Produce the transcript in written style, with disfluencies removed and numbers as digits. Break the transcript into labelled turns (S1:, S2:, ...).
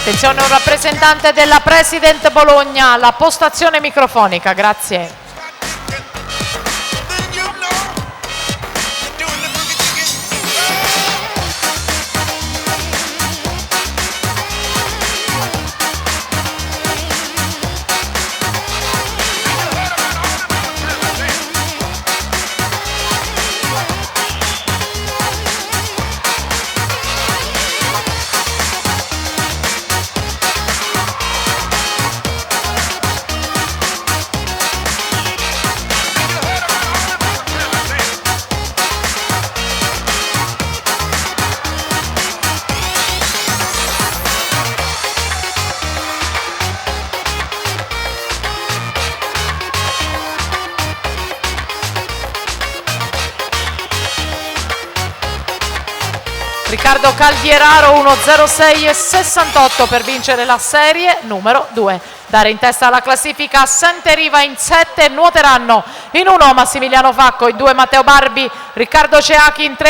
S1: Attenzione, un rappresentante della President Bologna, la postazione microfonica, grazie. Riccardo Calvieraro 1:06:68 per vincere la serie numero 2. Dare in testa alla classifica Sante Riva in 7, nuoteranno in 1 Massimiliano Facco, in 2 Matteo Barbi, Riccardo Ceachi in 3